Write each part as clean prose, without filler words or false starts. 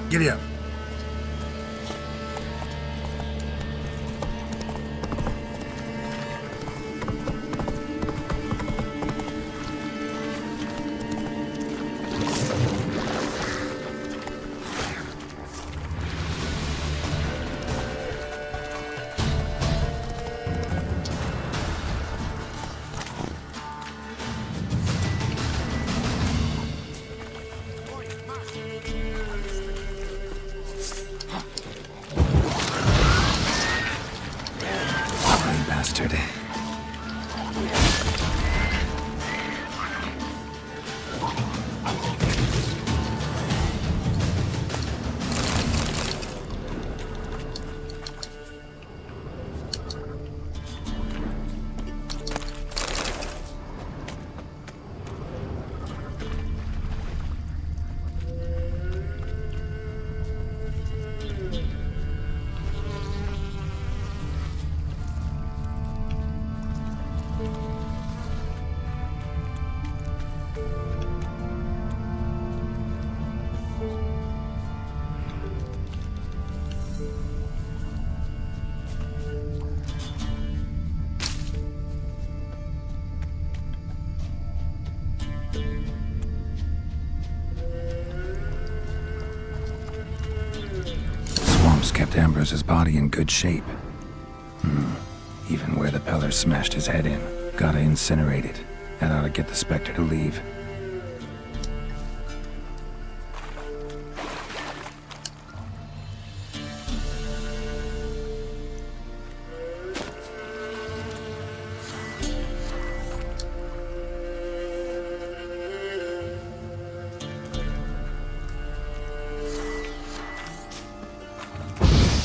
Giddy up. Bastard. Kept Ambrose's body in good shape. Even where the Peller smashed his head in. Gotta incinerate it. That ought to get the Spectre to leave.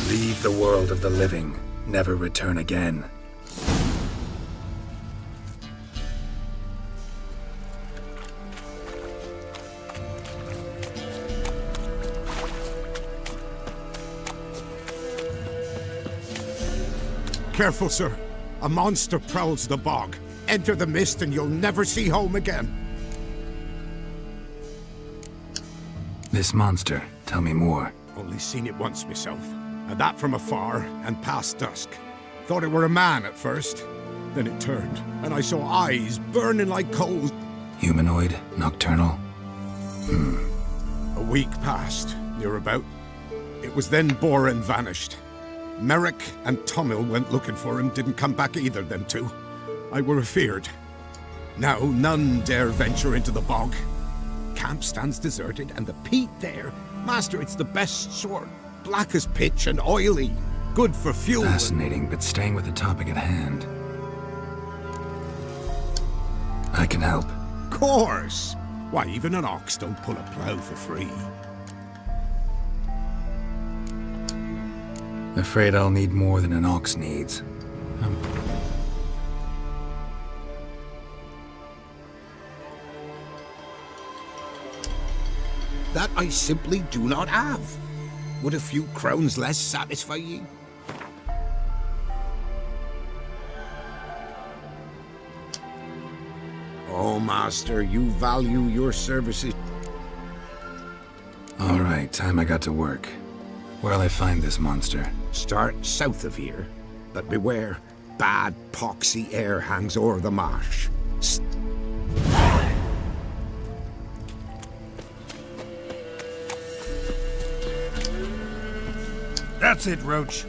Leave the world of the living, never return again. Careful, sir. A monster prowls the bog. Enter the mist and you'll never see home again. This monster, tell me more. Only seen it once myself. And that from afar and past dusk. Thought it were a man at first. Then it turned, and I saw eyes burning like coals. Humanoid? Nocturnal? A week passed, near about. It was then Boren vanished. Merrick and Tomil went looking for him, didn't come back either, them two. I were afeard. Now none dare venture into the bog. Camp stands deserted, and the peat there, master, it's the best sort. Black as pitch and oily. Good for fuel. Fascinating, but staying with the topic at hand. I can help. Course! Why, even an ox don't pull a plough for free. Afraid I'll need more than an ox needs. That I simply do not have. Would a few crowns less satisfy ye? Oh, master, you value your services. All right, time I got to work. Where'll I find this monster? Start south of here, but beware, bad poxy air hangs o'er the marsh. That's it, Roach.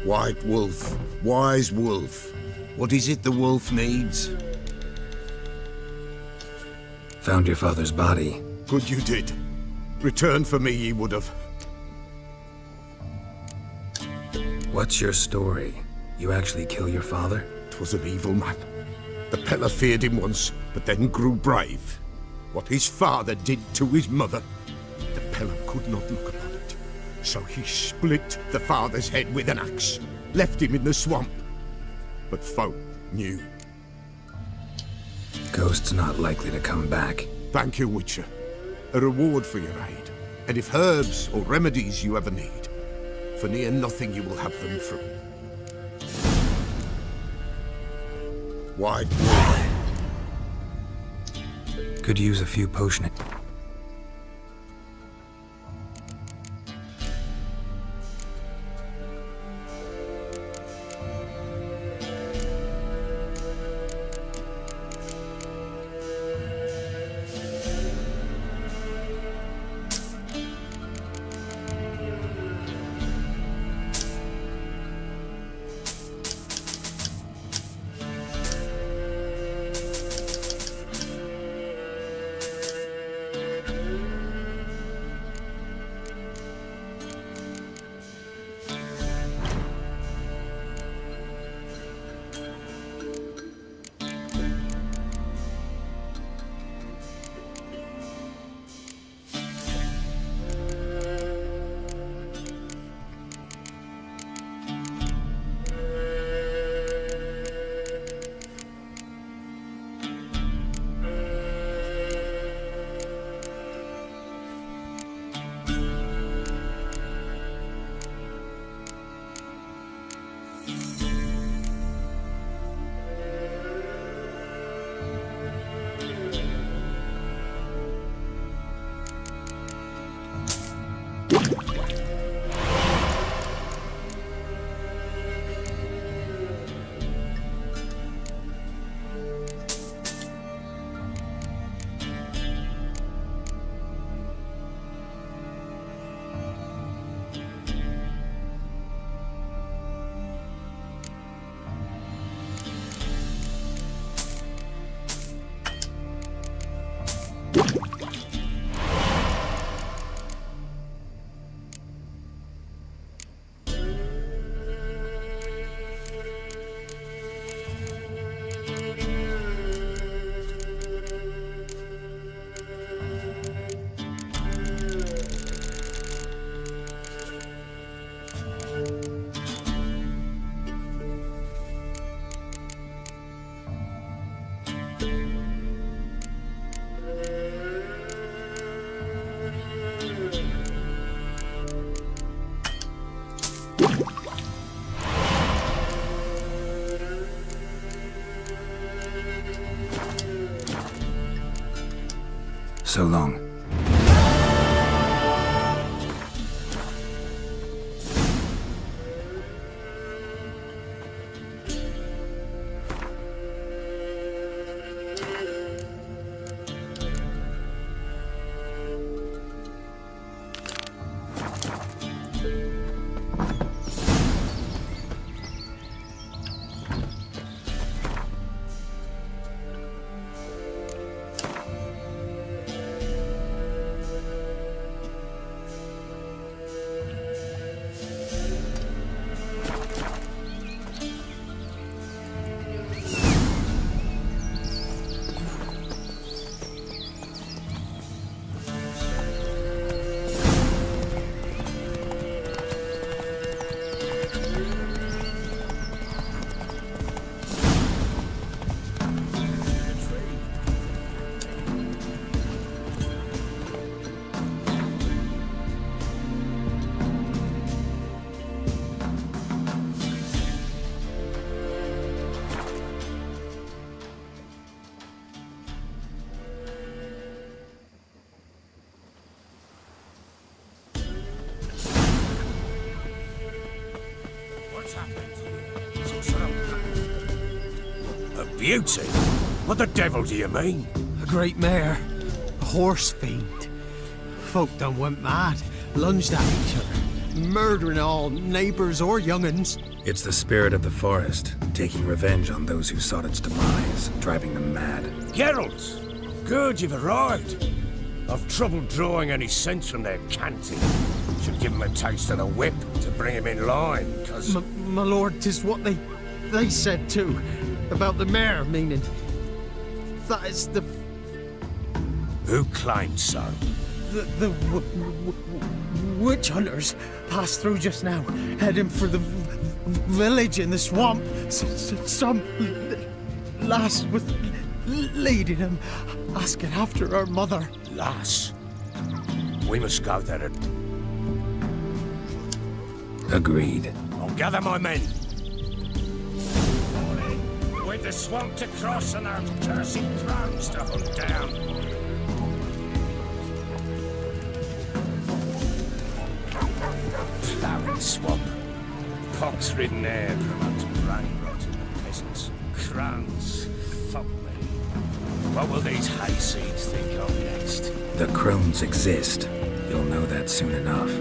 White wolf, wise wolf. What is it the wolf needs? Found your father's body. Good you did. Return for me ye would have. What's your story? You actually kill your father? 'Twas an evil man. The Pella feared him once, but then grew brave. What his father did to his mother, the Pella could not look upon it. So he split the father's head with an axe, left him in the swamp. But folk knew. Ghost's not likely to come back. Thank you, Witcher. A reward for your aid. And if herbs or remedies you ever need, for near nothing you will have them from. White wolf. Could use a few potion. So long. Beauty? What the devil do you mean? A great mare. A horse fiend. Folk done went mad. Lunged at each other. Murdering all neighbours or young'uns. It's the spirit of the forest, taking revenge on those who sought its demise, driving them mad. Geralt! Good, you've arrived. I've trouble drawing any sense from their canting. Should give him a taste of the whip to bring him in line, cause... My lord, 'tis what they said too. About the mare, meaning. That is the... Who claimed so? The witch hunters passed through just now, heading for the village in the swamp. Some lass was leading them, asking after her mother. Lass? We must go there. Agreed. I'll gather my men. With the swamp to cross and our cursed crows to hunt down. Ploughing swamp. Pox-ridden air promotes brain rot in the peasants. Crones, fuck me. What will these hayseeds think of next? The crones exist. You'll know that soon enough.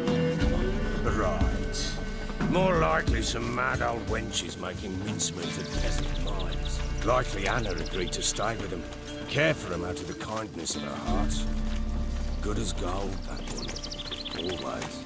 Right. More likely some mad old wenches making mincemeat of peasant minds. Likely Anna agreed to stay with them. Care for them out of the kindness of her heart. Good as gold, that woman. Always.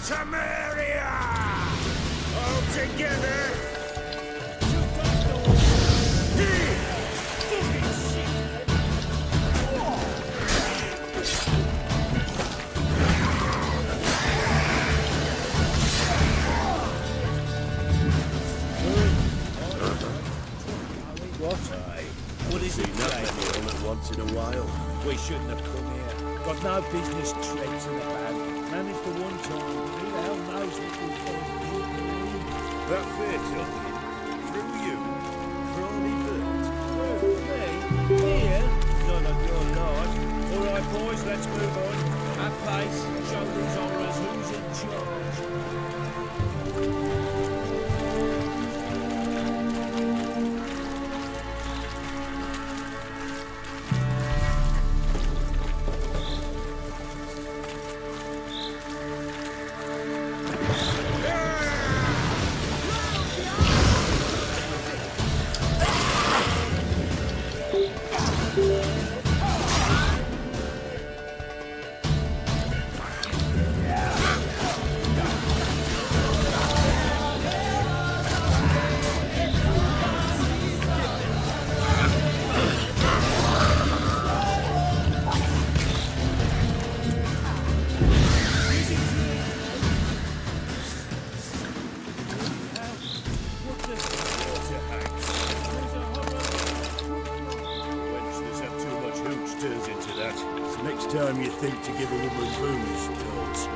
Samaria! All together! What is it that once in a while? We shouldn't have come here. Got no business traipsing about. Managed for one time. Who the hell knows what we'll find? That fair talking. Through you. Crawley built. Through me? Here? None of your lot. All right, boys, let's move on. At pace. Show these horrors who's in charge. Next time you think to give a woman booze, don't.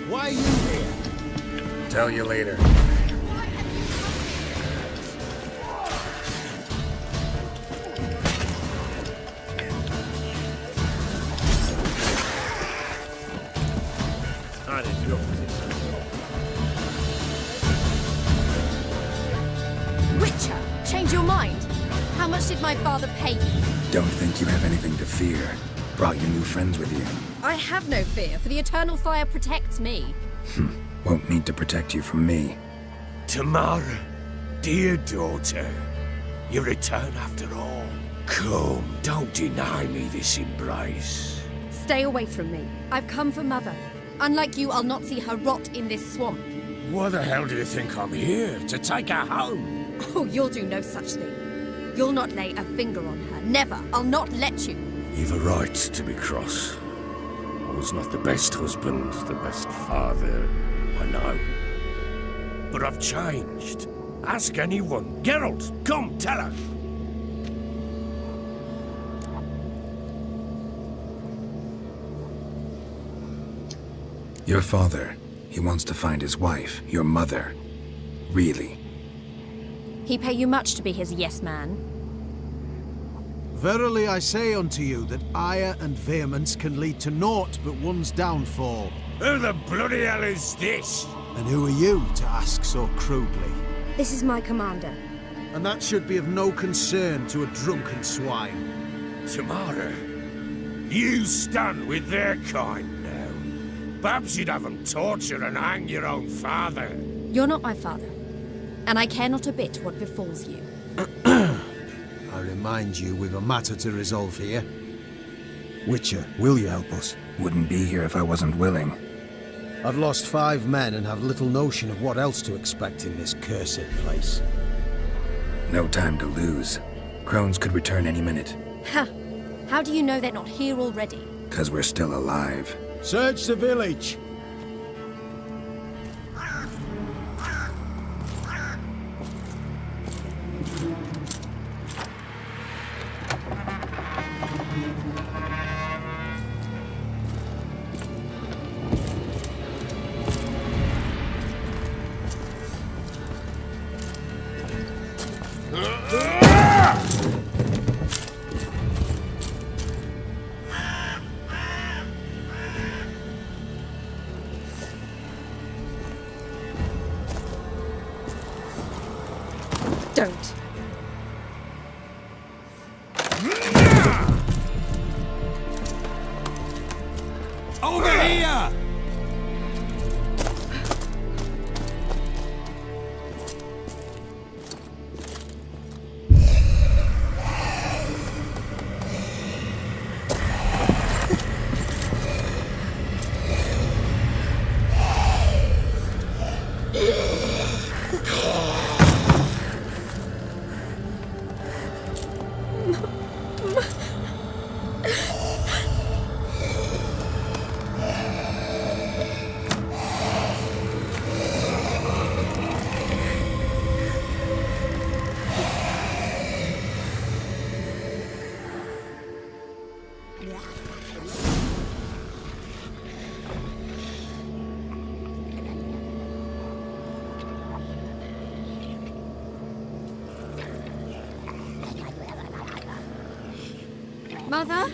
Why are you here? Tell you later. I didn't know. Witcher, change your mind. How much did my father pay you? Don't think you have anything to fear. Brought your new friends with you. I have no fear, for the eternal fire protects me. Won't need to protect you from me. Tamara, dear daughter, you return after all. Come, don't deny me this embrace. Stay away from me. I've come for Mother. Unlike you, I'll not see her rot in this swamp. Why the hell do you think I'm here? To take her home? Oh, you'll do no such thing. You'll not lay a finger on her. Never. I'll not let you. You've a right to be cross. I was not the best husband, the best father, I know. But I've changed. Ask anyone. Geralt, come, tell her. Your father, he wants to find his wife, your mother. Really? He pay you much to be his yes man. Verily I say unto you that ire and vehemence can lead to naught but one's downfall. Who the bloody hell is this? And who are you to ask so crudely? This is my commander. And that should be of no concern to a drunken swine. Tamara, you stand with their kind now. Perhaps you'd have them torture and hang your own father. You're not my father, and I care not a bit what befalls you. I remind you we've a matter to resolve here. Witcher, will you help us? Wouldn't be here if I wasn't willing. I've lost 5 men and have little notion of what else to expect in this cursed place. No time to lose. Crones could return any minute. Ha! How do you know they're not here already? 'Cause we're still alive. Search the village! Don't. Over here! Mother?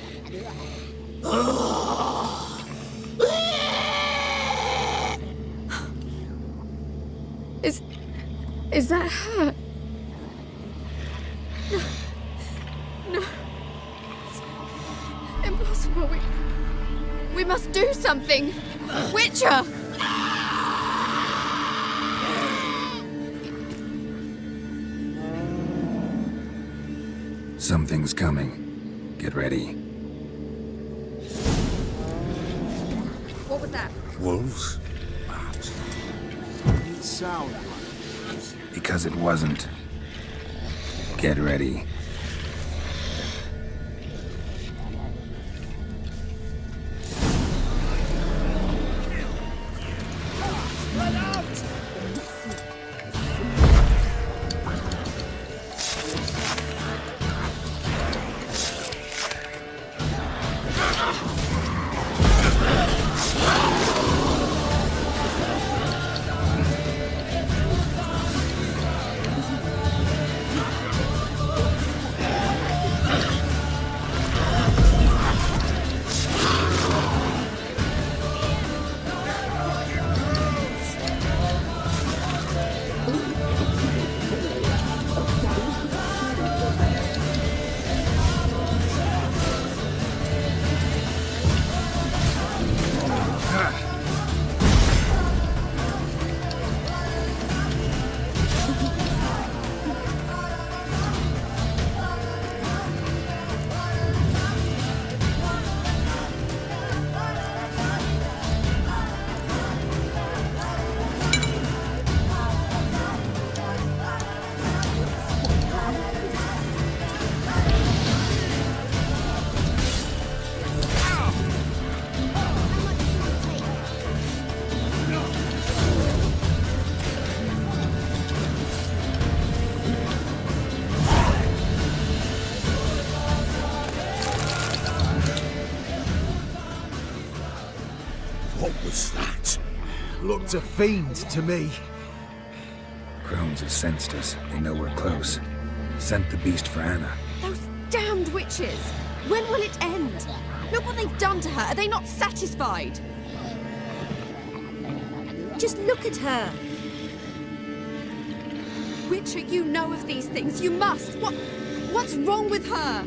Is that her? No. No. It's impossible. We must do something. Witcher! Something's coming. Get ready. What was that? Wolves? Perhaps. It sound like Because it wasn't. Get ready. What was that? Looked a fiend to me. Crones have sensed us. They know we're close. Sent the beast for Anna. Those damned witches! When will it end? Look what they've done to her. Are they not satisfied? Just look at her. Witcher, you know of these things. You must. What's wrong with her?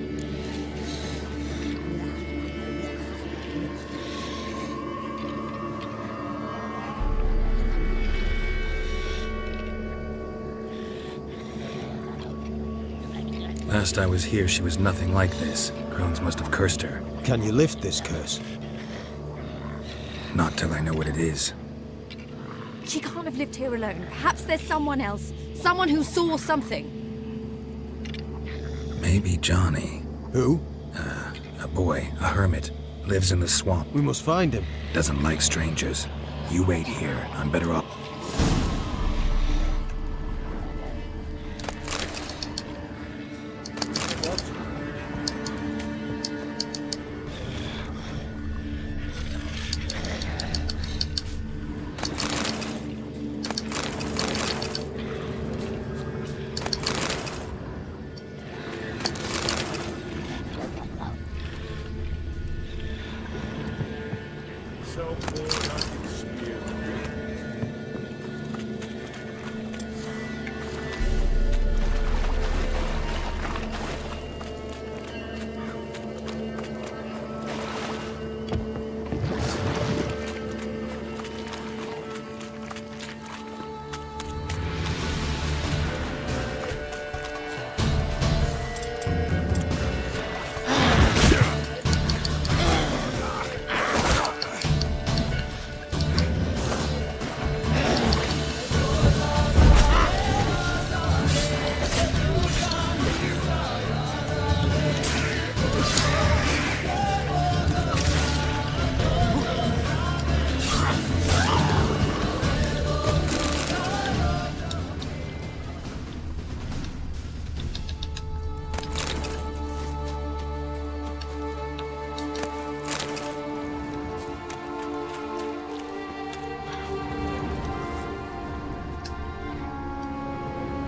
Last I was here, she was nothing like this. Crones must have cursed her. Can you lift this curse? Not till I know what it is. She can't have lived here alone. Perhaps there's someone else. Someone who saw something. Maybe Johnny. Who? A boy, a hermit. Lives in the swamp. We must find him. Doesn't like strangers. You wait here. I'm better off.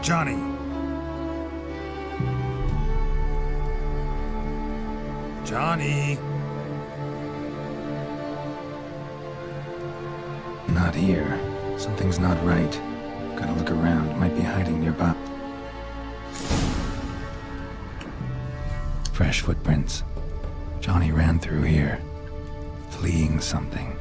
Johnny. Johnny. Not here. Something's not right. Gotta look around. Might be hiding nearby. Fresh footprints. Johnny ran through here, fleeing something.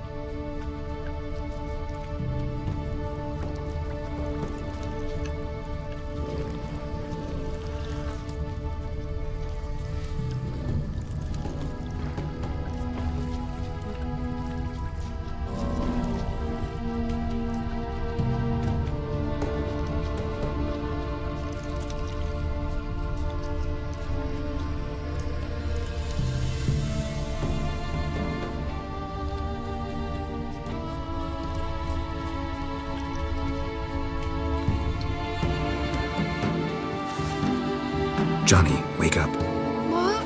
Johnny, wake up. What?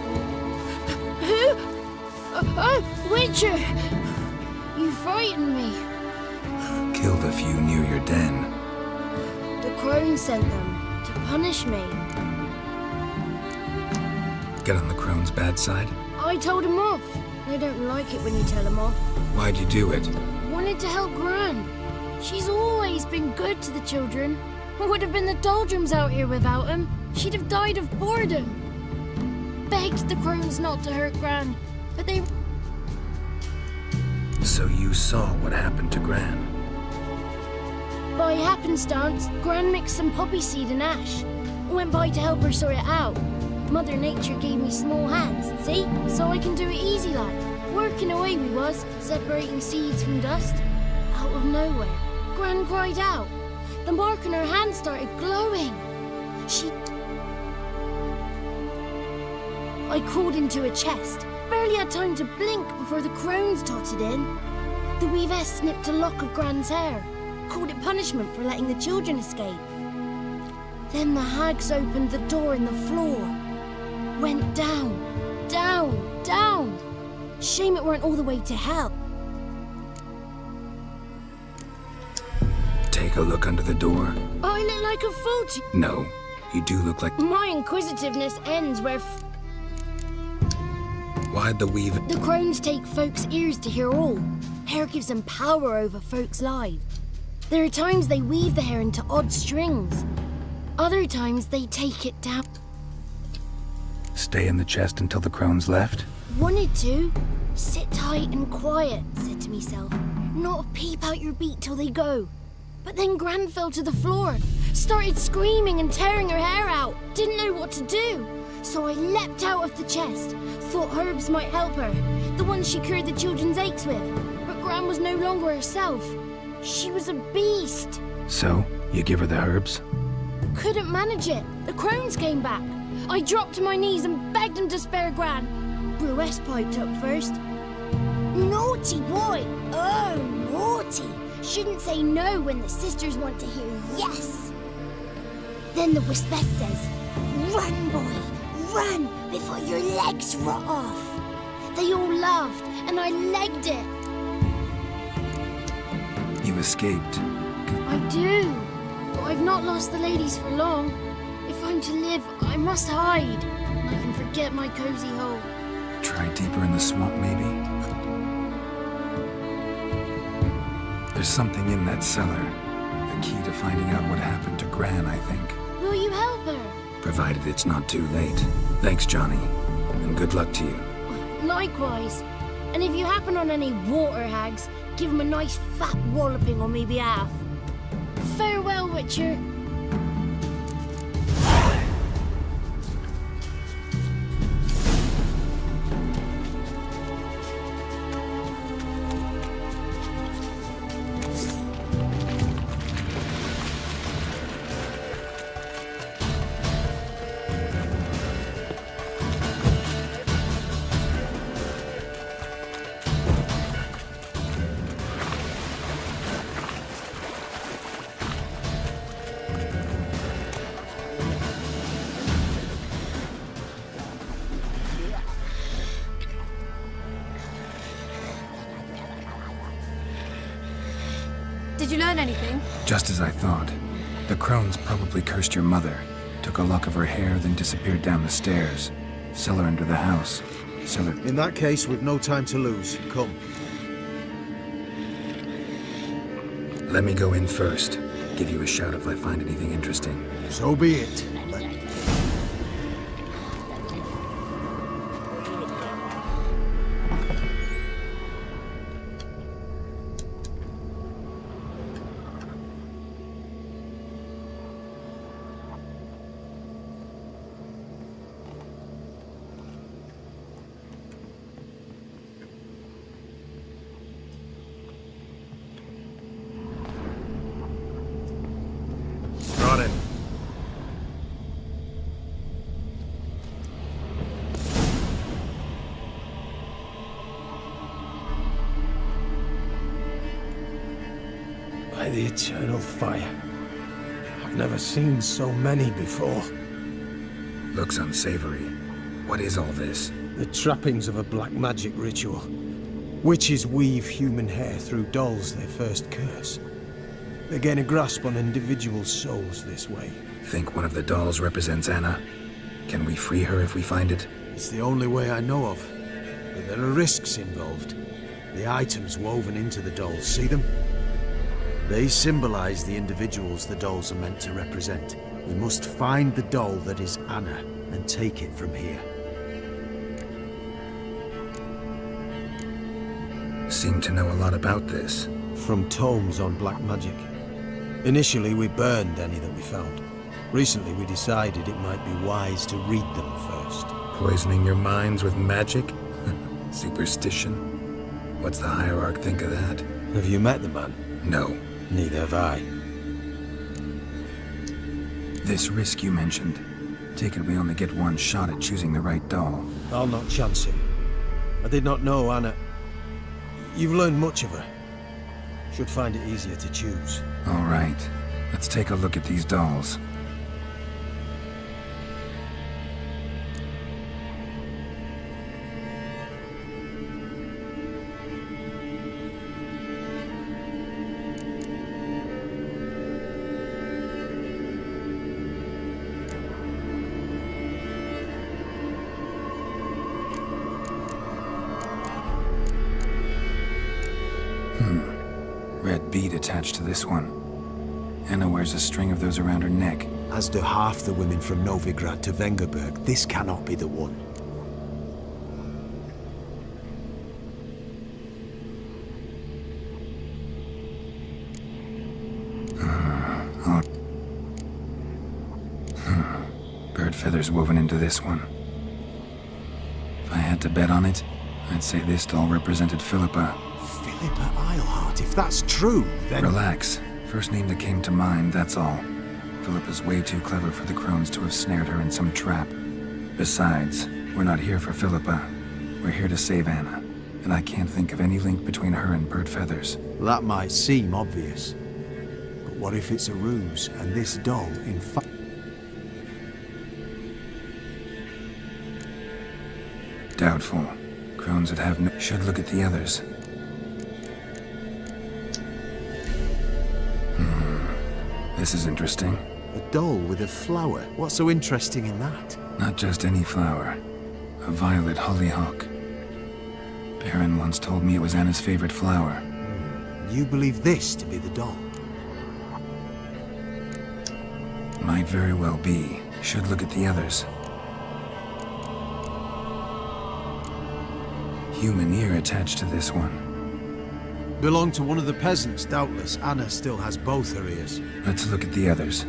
Who? Oh, Witcher! You frightened me. Killed a few near your den. The crone sent them to punish me. Get on the crone's bad side? I told him off. They don't like it when you tell them off. Why'd you do it? Wanted to help Gran. She's always been good to the children. It would have been the doldrums out here without him. She'd have died of boredom. Begged the crones not to hurt Gran, but they... So you saw what happened to Gran? By happenstance, Gran mixed some poppy seed and ash. Went by to help her sort it out. Mother Nature gave me small hands, see? So I can do it easy like. Working away we was, separating seeds from dust. Out of nowhere, Gran cried out. The mark on her hand started glowing. I crawled into a chest. Barely had time to blink before the crones totted in. The weavess snipped a lock of Gran's hair. Called it punishment for letting the children escape. Then the hags opened the door in the floor. Went down, down, down. Shame it weren't all the way to hell. Take a look under the door. I look like a fool to... No, you do look like... My inquisitiveness ends where Why'd the weave... the crones take folks' ears to hear all. Hair gives them power over folks' lives. There are times they weave the hair into odd strings. Other times they take it down. Stay in the chest until the crones left? Wanted to. Sit tight and quiet, said to myself. Not a peep out your beat till they go. But then Gran fell to the floor. Started screaming and tearing her hair out. Didn't know what to do. So I leapt out of the chest. Thought herbs might help her. The ones she cured the children's aches with. But Gran was no longer herself. She was a beast. So, you give her the herbs? Couldn't manage it. The crones came back. I dropped to my knees and begged them to spare Gran. Bruess piped up first. Naughty boy. Oh, naughty. Shouldn't say no when the sisters want to hear yes. Then the Wispess says, run, boy, run before your legs rot off. They all laughed and I legged it. You escaped. I do. But I've not lost the ladies for long. If I'm to live, I must hide. And I can forget my cozy hole. Try deeper in the swamp, maybe? There's something in that cellar. The key to finding out what happened to Gran, I think. Will you help her? Provided it's not too late. Thanks, Johnny. And good luck to you. Likewise. And if you happen on any water hags, give them a nice fat walloping on me behalf. Farewell, Witcher. Did you learn anything? Just as I thought. The crones probably cursed your mother, took a lock of her hair, then disappeared down the stairs. Cellar under the house. Cellar... In that case, we've no time to lose. Come. Let me go in first. Give you a shout if I find anything interesting. So be it. By the eternal fire. I've never seen so many before. Looks unsavory. What is all this? The trappings of a black magic ritual. Witches weave human hair through dolls they first curse. They gain a grasp on individual souls this way. Think one of the dolls represents Anna? Can we free her if we find it? It's the only way I know of. But there are risks involved. The items woven into the dolls, see them? They symbolize the individuals the dolls are meant to represent. We must find the doll that is Anna and take it from here. Seem to know a lot about this. From tomes on black magic. Initially, we burned any that we found. Recently, we decided it might be wise to read them first. Poisoning your minds with magic? Superstition? What's the hierarch think of that? Have you met the man? No. Neither have I. This risk you mentioned. Take it we only get one shot at choosing the right doll. I'll not chance it. I did not know Anna. You've learned much of her. Should find it easier to choose. All right. Let's take a look at these dolls. Red bead attached to this one. Anna wears a string of those around her neck. As do half the women from Novigrad to Vengerberg. This cannot be the one. Bird feathers woven into this one. If I had to bet on it, I'd say this doll represented Philippa. Philippa Eilhart, if that's true, then... Relax. First name that came to mind, that's all. Philippa's way too clever for the crones to have snared her in some trap. Besides, we're not here for Philippa. We're here to save Anna. And I can't think of any link between her and bird feathers. That might seem obvious. But what if it's a ruse, and this doll, in fact... Doubtful. Crones would have no... Should look at the others. This is interesting. A doll with a flower? What's so interesting in that? Not just any flower. A violet hollyhock. Baron once told me it was Anna's favorite flower. You believe this to be the doll? Might very well be. Should look at the others. Human ear attached to this one. Belonged to one of the peasants, doubtless. Anna still has both her ears. Let's look at the others.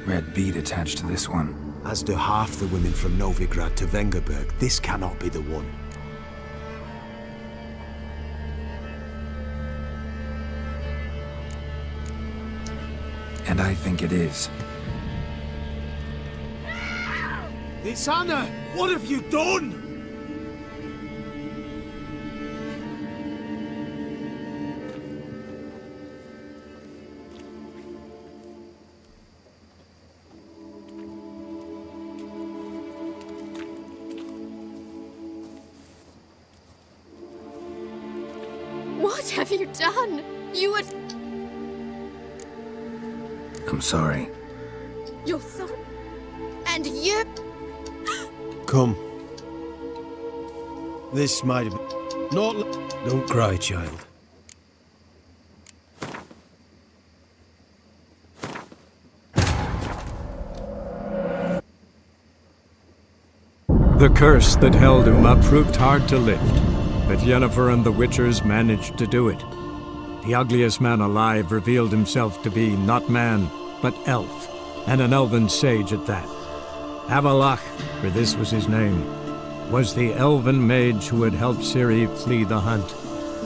Red bead attached to this one. As do half the women from Novigrad to Vengerberg. This cannot be the one. And I think it is. It's Anna! What have you done? What have you done? You would... I'm sorry. Your son? And you? Come. This might have been... Not... Don't cry, child. The curse that held Uma proved hard to lift, but Yennefer and the Witchers managed to do it. The ugliest man alive revealed himself to be not man, but elf, and an elven sage at that. Avalach, for this was his name, was the elven mage who had helped Ciri flee the hunt,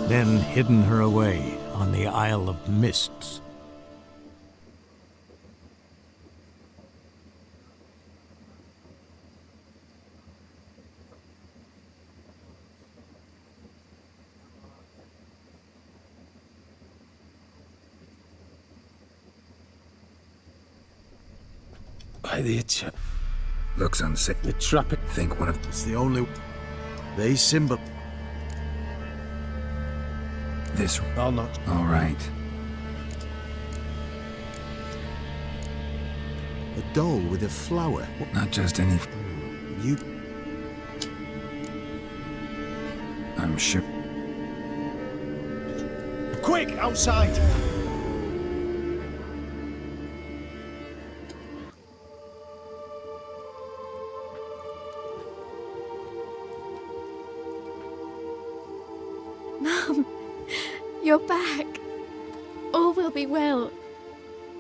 then hidden her away on the Isle of Mists. By the itch. Looks unsafe. The trap it. Think one of... It's the only... They symbol... This... I'll not... All right. A doll with a flower. Not just any... You... I'm sure... Quick, outside! Mum, you're back. All will be well.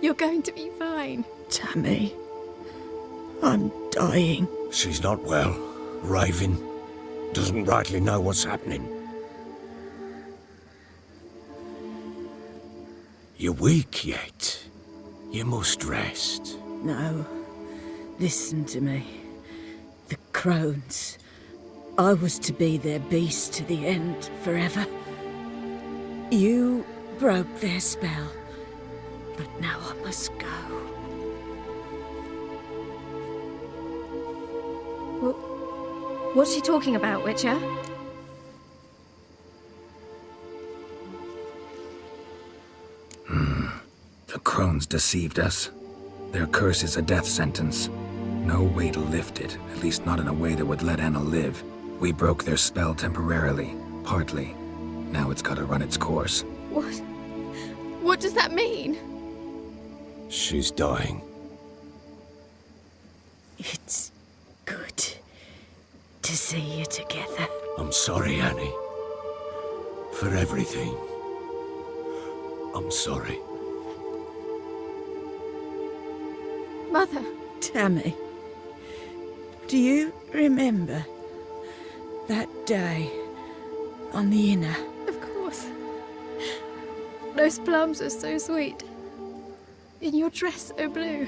You're going to be fine. Tammy, I'm dying. She's not well. Raving. Doesn't rightly know what's happening. You're weak yet. You must rest. No, listen to me. The crones. I was to be their beast to the end, forever. You broke their spell, but now I must go. What's she talking about, Witcher? The crones deceived us. Their curse is a death sentence. No way to lift it, at least not in a way that would let Anna live. We broke their spell temporarily, partly. Now it's gotta run its course. What? What does that mean? She's dying. It's good to see you together. I'm sorry, Annie. For everything. I'm sorry. Mother. Tammy, do you remember that day on the inner? Of course. Those plums are so sweet. In your dress so blue.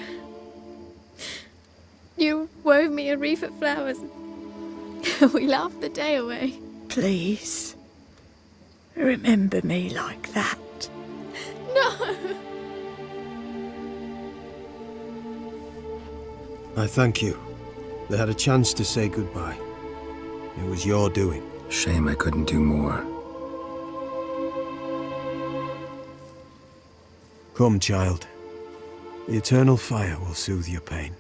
You wove me a wreath of flowers. We laughed the day away. Please, remember me like that. No! I thank you. They had a chance to say goodbye. It was your doing. Shame I couldn't do more. Come, child. The eternal fire will soothe your pain.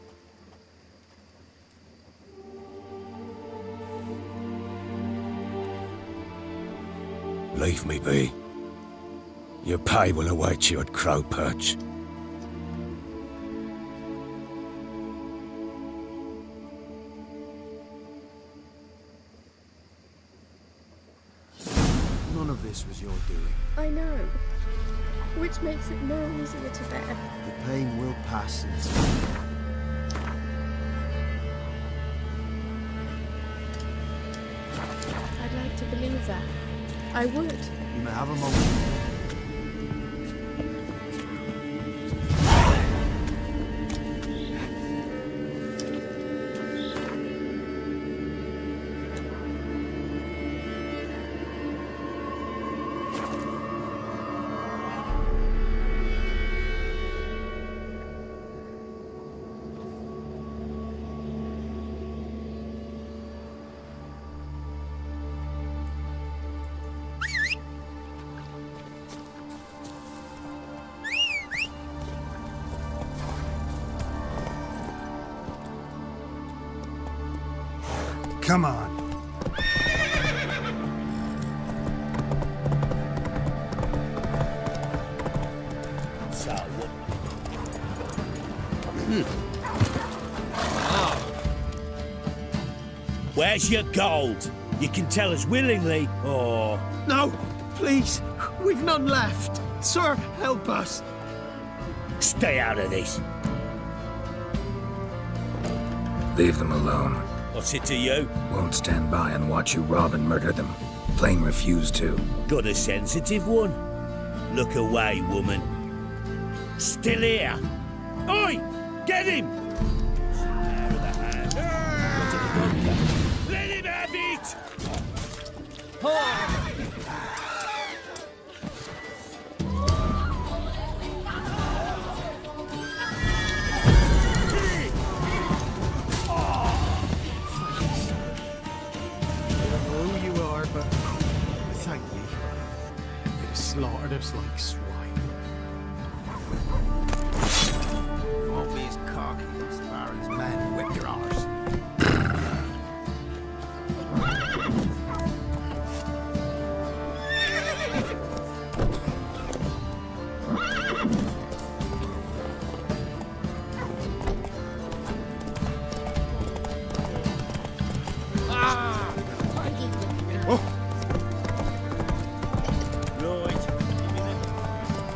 Leave me be. Your pay will await you at Crow Perch. None of this was your doing. I know. Which makes it no easier to bear. The pain will pass in time. I'd like to believe that. I would. You may have a moment. Come on. So, where's your gold? You can tell us willingly, or... No, please. We've none left. Sir, help us. Stay out of this. Leave them alone. What's it to you? Won't stand by and watch you rob and murder them. Plain refuse to. Got a sensitive one? Look away, woman. Still here. Oi! Get him! Out of the hand. Let him have it! Who you are, but thank you. They slaughtered us like swine. You won't be as cocky as far as men. Whip your arse.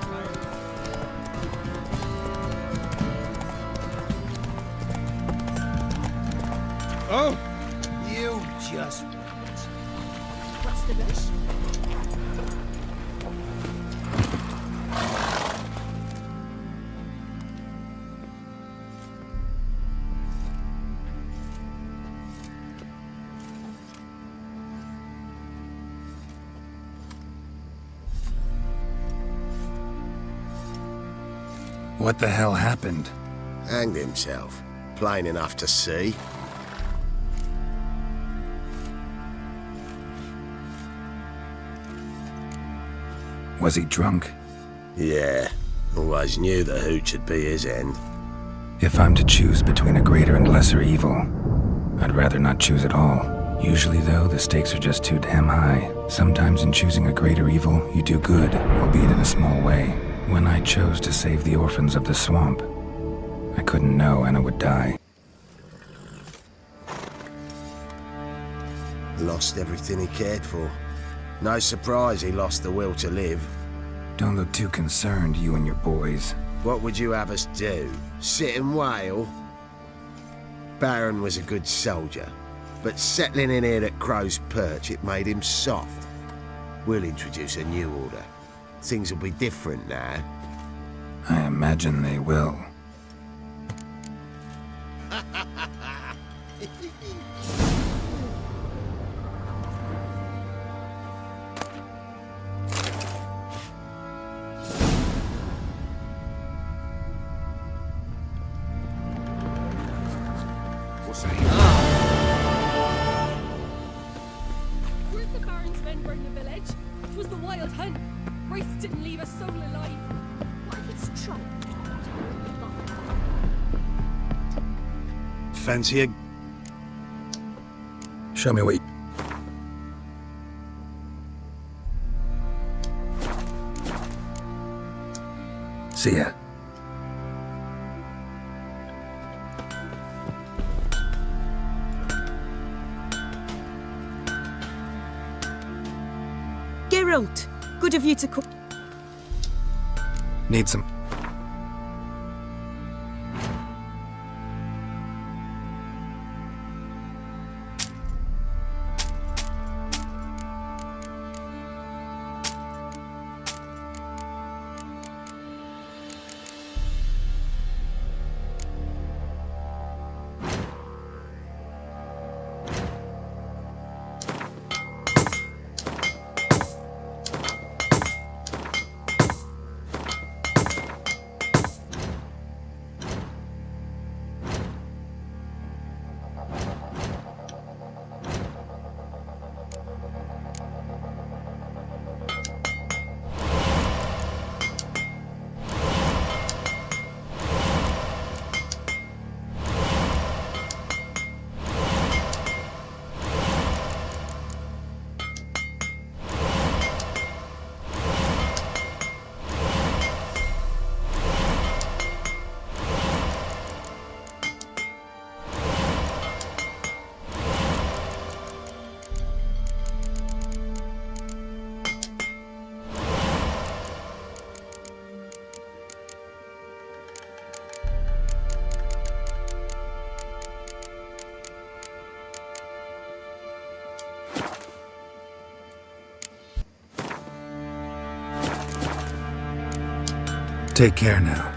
Right. Oh! You just wait. What's the rush? What the hell happened? Hanged himself. Plain enough to see. Was he drunk? Yeah. Always knew the hooch would be his end. If I'm to choose between a greater and lesser evil, I'd rather not choose at all. Usually, though, the stakes are just too damn high. Sometimes in choosing a greater evil, you do good, albeit in a small way. When I chose to save the orphans of the swamp, I couldn't know Anna would die. Lost everything he cared for. No surprise he lost the will to live. Don't look too concerned, you and your boys. What would you have us do? Sit and wail? Baron was a good soldier, but settling in here at Crow's Perch, it made him soft. We'll introduce a new order. Things will be different now. I imagine they will. Where'd the Baron's men burn the village? It was the Wild Hunt. Wraiths didn't leave a soul alive. What if it's trouble? Fancy a... Show me what See ya. Geralt, good of you to come. Need some. Take care now.